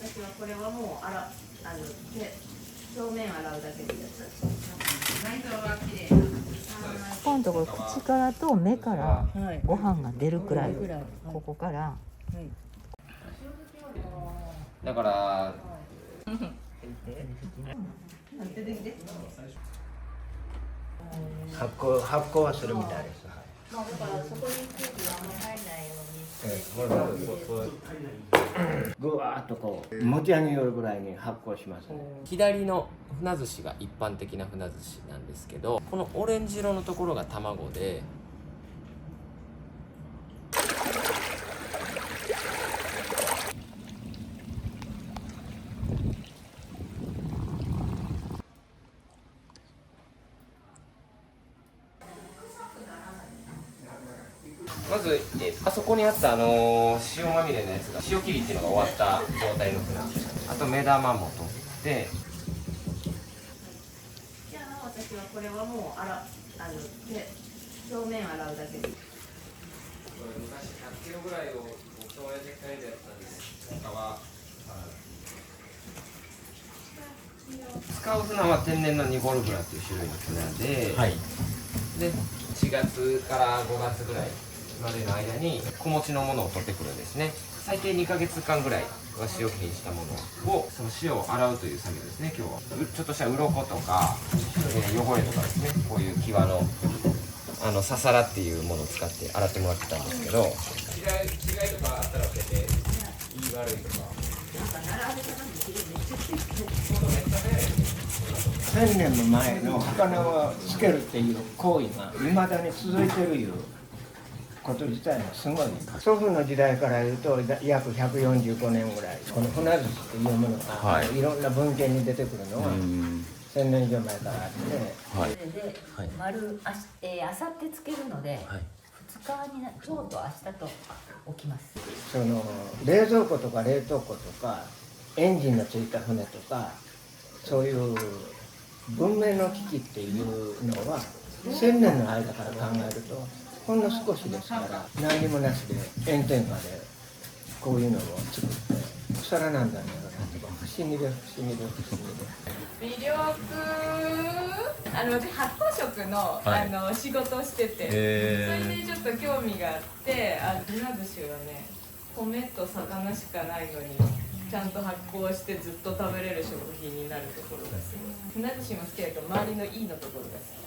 私はこれはもう表面洗うだけでいいやつ。内臓は綺麗な。今度これ口からと目からご飯が出るくらい、ここから。だから発酵はするみたいです。まあだからそこに空気があんまり入らないように。ぐわーっとこう持ち上げよるぐらいに発酵しますね。左の船寿司が一般的な船寿司なんですけど、このオレンジ色のところが卵で、まずあそこにあった塩まみれのやつが、塩切りっていうのが終わった状態の船、あと目玉も取って、じゃあ私はこれはもう表面洗うだけでいい。これ昔100キロぐらいを僕と親父2人でやったんです。他は使う船は天然のニゴルフラっていう種類の船で、はい。で4月から5月ぐらいまでの間に子持ちのものを取ってくるんですね。最低2ヶ月間ぐらいは塩切りにしたものを、その塩を洗うという作業ですね。今日はちょっとした鱗とか、汚れとかですね、こういう際のササラっていうものを使って洗ってもらってたんですけど、違いとかあったら教えて、いい悪いとか。1000年も前の魚をつけるっていう行為が未だに続いてるいうこと自体がすごい。祖父の時代から言うと約145年ぐらい、この船寿司っていうものが、いろんな文献に出てくるのは1000年以上前からあって、それであさってつけるので、2日に今日と明日と起きます。その冷蔵庫とか冷凍庫とかエンジンのついた船とか、そういう文明の危機っていうのは1000年の間から考えるとほんの少しですから、何にもなしで炎天下でこういうのを作って腐らなんだろうなとか、不思議で不思議で不思議で。魅力私発酵食の、仕事をしてて、それでちょっと興味があって、船寿司はね、米と魚しかないのにちゃんと発酵してずっと食べれる食品になるところがすごい。船寿司も好きだけど周りのいいのところが好き。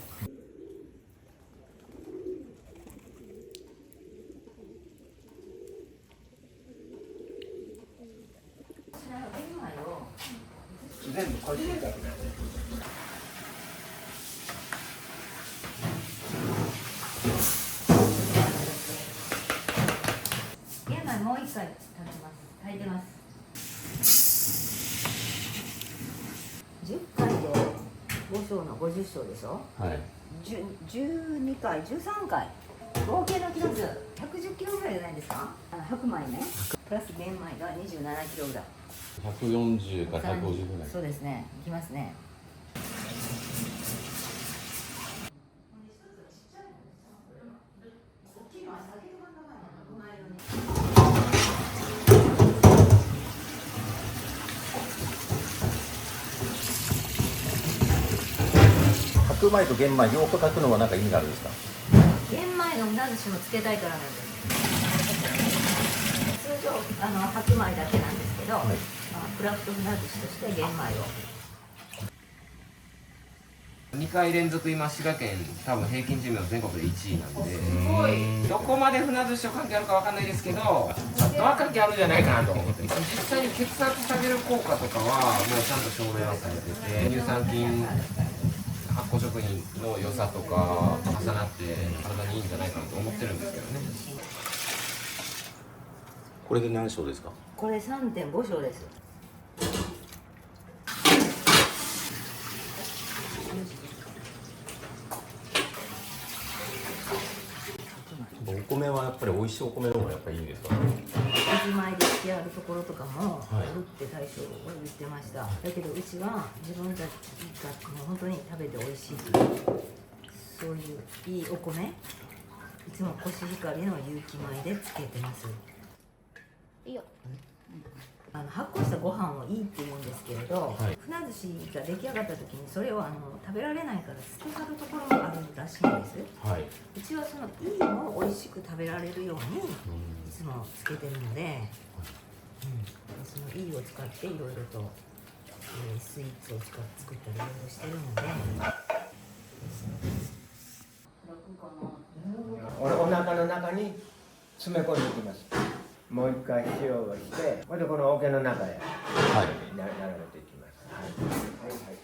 全部こっちだからね。玄米もう一回炊いてます。10回で5升の50升でしょ。はい。12回、13回。合計のキロ数110キロぐらいじゃないですか。白米ね。プラス玄米が27キロぐらい。140から150ぐらい。そうですね。いきますね。白米と玄米両方炊くのは何か意味があるんですか？玄米の船寿司もつけたいからなんです。通常白米だけなんですけど、クラフト船寿司として玄米を。2回連続今滋賀県多分平均寿命全国で1位なんで、どこまで船寿司と関係あるかわかんないですけど、関係あるんじゃないかなと思って、実際に血圧下げる効果とかはもうちゃんと証明はされてて、乳酸菌発酵食品の良さとか重なって体にいいんじゃないかなと思ってるんですけどね。これで何升ですか？これ 3.5 升です。お米はやっぱり美味しいお米の方がやっぱりいいんですか？駅前でしてあるところとかもあるって大将は言ってました。だけどうちは自分たちがもう本当に食べて美味しいという、そういういいお米、いつもコシヒカリの有機米でつけてます。いいよ。発酵したご飯をいいって言うんですけれど、はい船寿司が出来上がった時にそれを食べられないから捨て去るところもあるらしいんです。はい。うちはそのいいを美味しく食べられるようにいつもつけてるので、そのいいを使っていろいろと、スイーツを作ったりいろいろしてるので。お腹の中に詰め込んでいきます。もう一回塩をして、これでこの桶の中へはい。並べていきます。はいはいはい。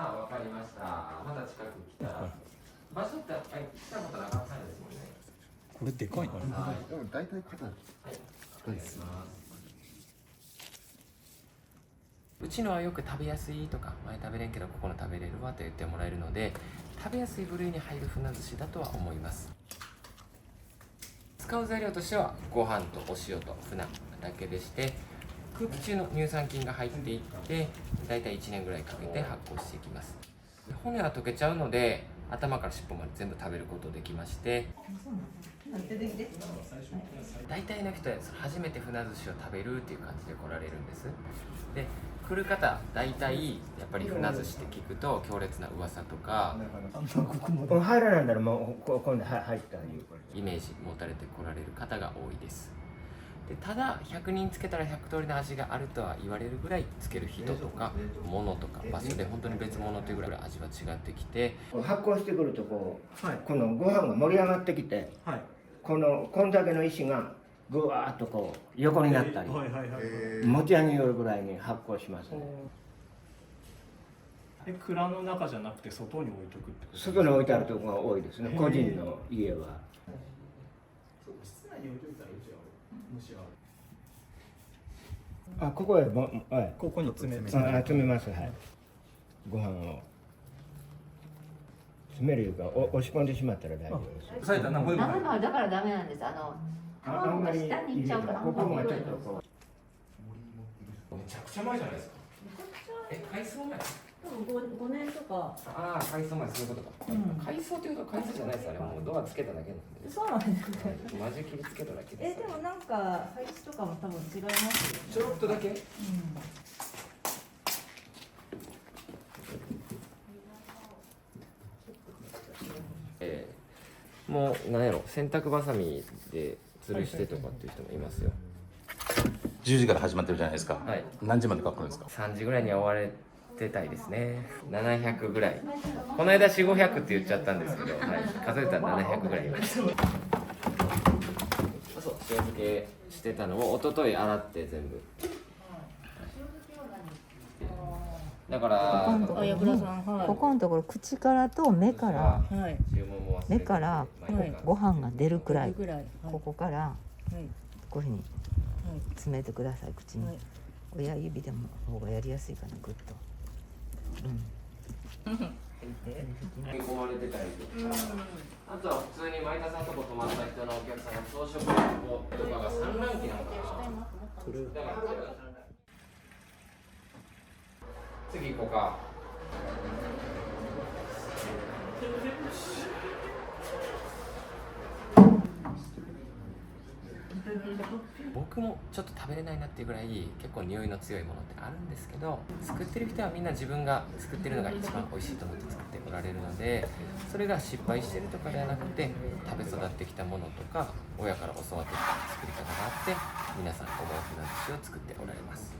わかりました。まだ近く来たら。場所って来たことなかったんですもんね。これでかいな。でも大体硬い。はい。うちのはよく食べやすいとか、前食べれんけどここの食べれるわと言ってもらえるので、食べやすい部類に入る船寿司だとは思います。使う材料としてはご飯とお塩と船だけでして、空気中の乳酸菌が入っていってだいたい1年ぐらいかけて発酵していきます。骨は溶けちゃうので頭から尻尾まで全部食べることできまして、大体の人は初めて船寿司を食べるっていう感じで来られるんです。で来る方大体やっぱり船寿司って聞くと強烈な噂とかこの入らないんだらもう今度入ったいうイメージ持たれて来られる方が多いです。でただ100人つけたら100通りの味があるとは言われるぐらいつける人とか物とか場所で本当に別物というぐらい味は違ってきて、発酵してくるとこう、はいこのご飯が盛り上がってきて、はい。こんだけの石がぐわーっとこう横になったり、はいはいはい。持ち上げよるぐらいに発酵しますね。蔵の中じゃなくて外に置いとくってこと。外に置いてあるところが多いですね、個人の家は。室内に置いといたらうちは虫は。あ、ここへも、はい。ここに詰め詰めます、はい。ご飯を。詰めるいうか、押し込んでしまったら大丈夫です。されたら何生のはだからダメなんです。皮あんまり下に行っちゃうから。ここがちょっとこめちゃくちゃ前じゃないですか。海藻前5年とか。ああ、海藻前そういうことか。海藻っていうと海藻じゃないですよね。もうドアつけただけなんで。そうなんですか。間仕切りつけただけです。でもなんか配置とかも多分違いますよね。ちょろっとだけ。もうなんやろ、洗濯バサミで吊るしてとかっていう人もいますよ。 10時から始まってるじゃないですか。はい。何時までかかるんですか。 3時ぐらいには終われてたいですね。700ぐらい。この間4、500って言っちゃったんですけど、はい、数えたら700ぐらいいました。そう、塩漬けしてたのを一昨日洗って全部。だからここのところ口からと目から注文も忘れて目からご飯が出るくらい、はいここからこういうふうに詰めてください、口に。親指でも方がやりやすいかな、グッと。飲み込まれてたりとか、あとは普通に前田さんとこ泊まった人のお客さんが朝食とかが産卵期なのかな。だから多分次行こうか。僕もちょっと食べれないなっていうぐらい結構匂いの強いものってあるんですけど、作ってる人はみんな自分が作ってるのが一番美味しいと思って作っておられるので、それが失敗してるとかではなくて食べ育ってきたものとか親から教わってきた作り方があって、皆さん思う船寿司を作っておられます。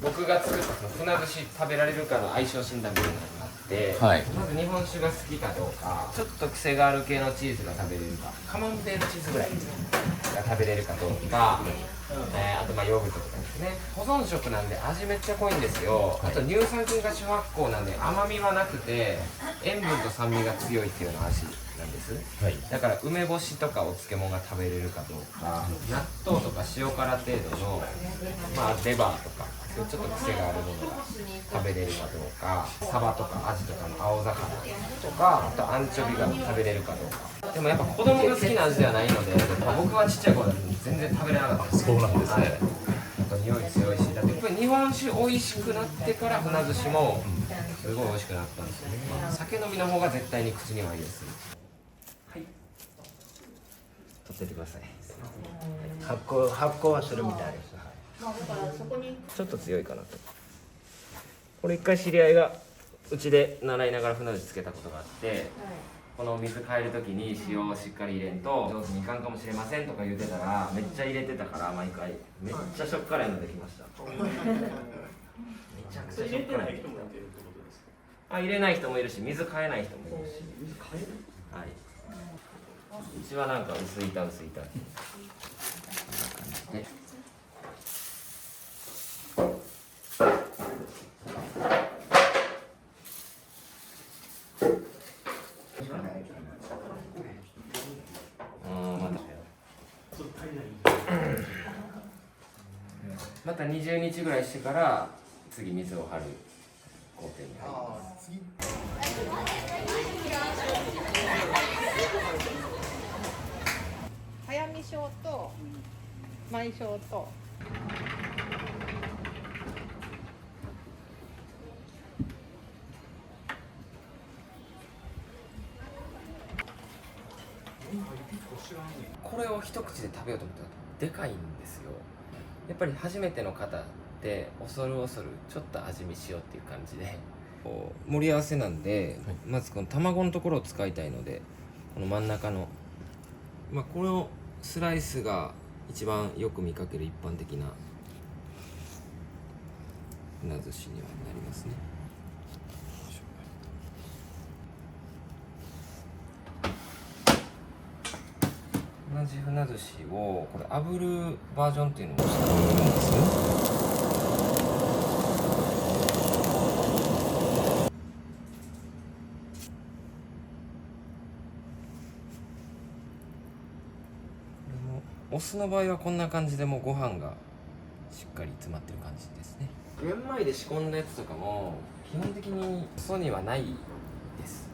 僕が作ったその船寿司食べられるかの相性診断みたいなのがあって、はいまず日本酒が好きかどうか、ちょっと癖がある系のチーズが食べれるか、カマンベールチーズぐらいが食べれるかどうか、あとまあヨーグルトとかですね。保存食なんで味めっちゃ濃いんですよ。あと乳酸菌が主発酵なんで甘みはなくて塩分と酸味が強いっていうような味なんです、はい。だから梅干しとかお漬物が食べれるかどうか、納豆とか塩辛程度の、まあ、レバーとかそういうちょっと癖があるものが食べれるかどうか、サバとかアジとかの青魚とか、あとアンチョビが食べれるかどうか。でもやっぱ子供が好きな味ではないので、僕はちっちゃい頃だと全然食べれなかったです。そうなんですね。あと匂い強いし、だってこれ日本酒美味しくなってから船寿司もすごい美味しくなったんですよね。酒飲みの方が絶対に口にはいいです。はい、取っててください。発酵はするみたいです。ちょっと強いかなと。これ一回知り合いがうちで習いながら船寿司つけたことがあって、この水変えるときに塩をしっかり入れんと上手にいかんかもしれませんとか言ってたら、めっちゃ入れてたから毎回めっちゃしょっ辛いのできました。めちゃくちゃしょっ辛い。入れない人もいるし、水変えない人もいるし。水変える？はい。うちはなんか薄いた。でまた20日ぐらいしてから次水を張る工程に入ります。早見症と前症とこれを一口で食べようと思ったらでかいんですよ。やっぱり初めての方って恐る恐るちょっと味見しようっていう感じで、盛り合わせなんで、まずこの卵のところを使いたいので、この真ん中のこのスライスが一番よく見かける一般的な船寿司にはなりますね。同じ船寿司をこれ炙るバージョンっていうのもしてるんですね。お酢の場合はこんな感じでもうご飯がしっかり詰まってる感じですね。玄米で仕込んだやつとかも基本的に嘘にはないです。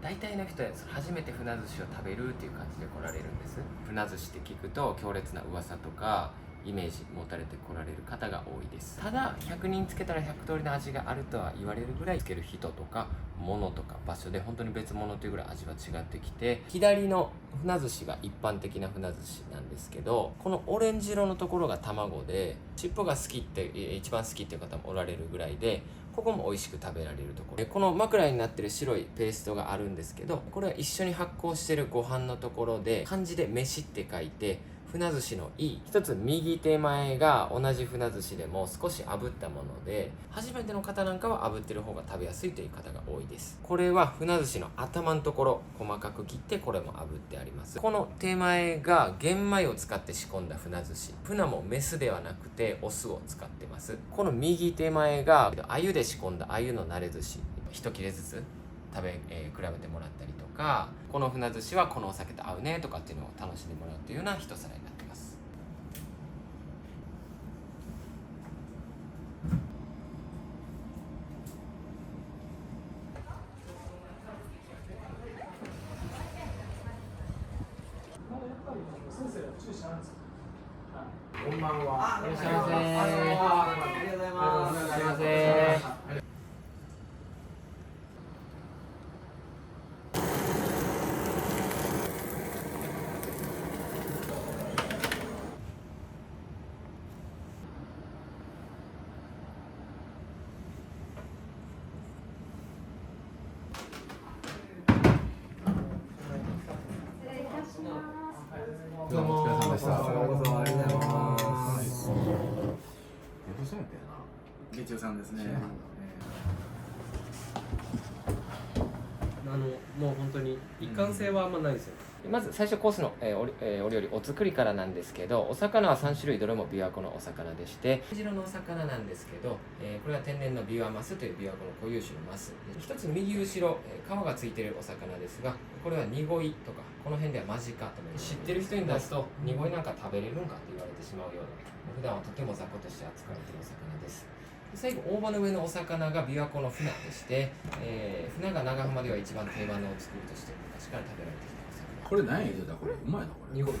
大体の人は初めて船寿司を食べるっていう感じで来られるんです。船寿司って聞くと強烈な噂とかイメージ持たれて来られる方が多いです。ただ100人つけたら100通りの味があるとは言われるぐらい、つける人とか物とか場所で本当に別物というぐらい味は違ってきて、左の船寿司が一般的な船寿司なんですけど、このオレンジ色のところが卵で、尻尾が好きって一番好きっていう方もおられるぐらいで、ここも美味しく食べられるところ。この枕になってる白いペーストがあるんですけど、これは一緒に発酵してるご飯のところで、漢字で飯って書いて船寿司のい一つ右手前が同じ船寿司でも少し炙ったもので、初めての方なんかは炙ってる方が食べやすいという方が多いです。これは船寿司の頭のところ細かく切ってこれも炙ってあります。この手前が玄米を使って仕込んだ船寿司。船もメスではなくてオスを使ってます。この右手前が鮎で仕込んだ鮎の慣れ寿司。一切れずつ比べてもらったりとか、この船寿司はこのお酒と合うねとかっていうのを楽しんでもらうというような一皿になってます。こんばんは。いらっしゃいませ。ありがとうございます。すいません。どうもお疲れ様でした。ありがとうございます。月中さんですね。もう本当に一貫性はあんまないですよ。まず最初コースの、お料理お作りからなんですけど、お魚は3種類どれも琵琶湖のお魚でして、白のお魚なんですけど、これは天然のビワマスという琵琶湖の固有種のマス。一つ右後ろ、皮がついているお魚ですが、これはニゴイとかこの辺ではマジカとも知ってる人に出すと、ニゴイなんか食べれるんかって言われてしまうような、普段はとても雑魚として扱われているお魚です。最後、大葉の上のお魚が琵琶湖のフナでして、フナが長浜では一番定番のお作りとして昔から食べられてきたお魚。これ何や言うてたこれうまいなこれ。ニゴイ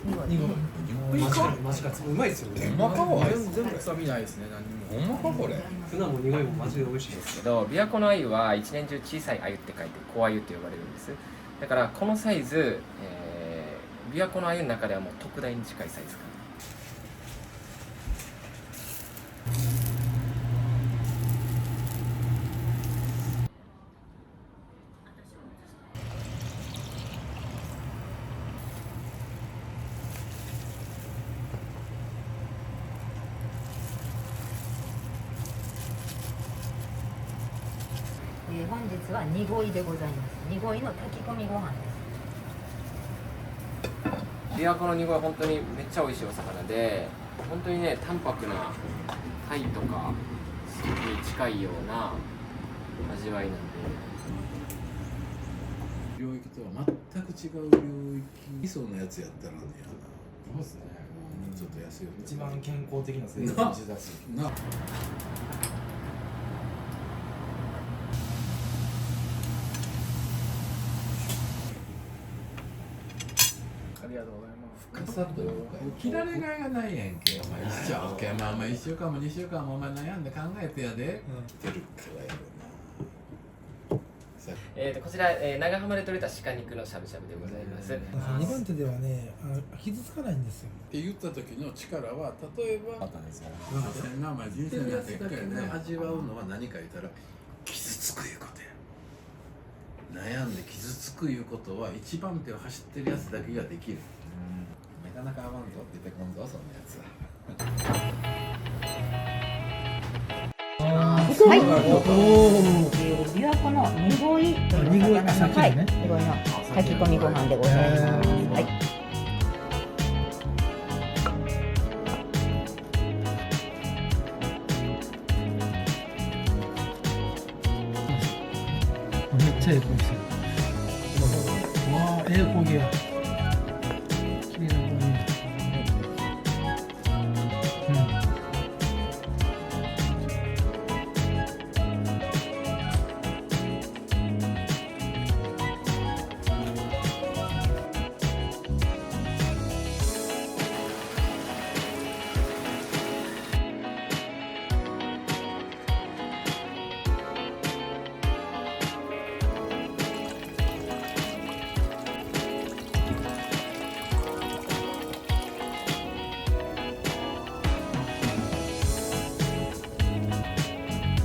マジかうまいっすよね。ほんまかこれ。全部臭みないですね何にも。ほんまかこれ。船も苦いもマジで美味しいです。ですけど、琵琶湖の鮎は一年中小さい鮎って書いて小鮎と呼ばれるんです。だからこのサイズ、琵琶湖の鮎の中ではもう特大に近いサイズかな。本日はニゴイでございます。ニゴイの炊き込みご飯です。琵琶湖のニゴイは本当にめっちゃ美味しいお魚で、本当にね、淡白なタイとかに近いような味わいなんで。領域とは全く違う領域。味噌のやつやったらねやな。そうですね。ちょっと安いよ。一番健康的な生活だし。な。ありがとうございます。深さと切られがいがないやんけ。お前一生懸命1週間も2週間もお前悩んで考えてやで。来てるからやろな。こちら、長浜で採れた鹿肉のしゃぶしゃぶでございます。2番手ではね、傷つかないんですよ。って言った時の力は例えばあったんですよ。まあ人生のやつだけで味わうのは何か言ったら傷つくいうことや。悩んで傷つくいうことは一番手を走ってるやつだけができる。なかなか合わんぞって出てこんぞそんなやつは。はい。琵琶湖のニゴイという魚のニゴイの炊き込みご飯でございます。はい。めっちゃええ声してる。わあ、ええ焦げや。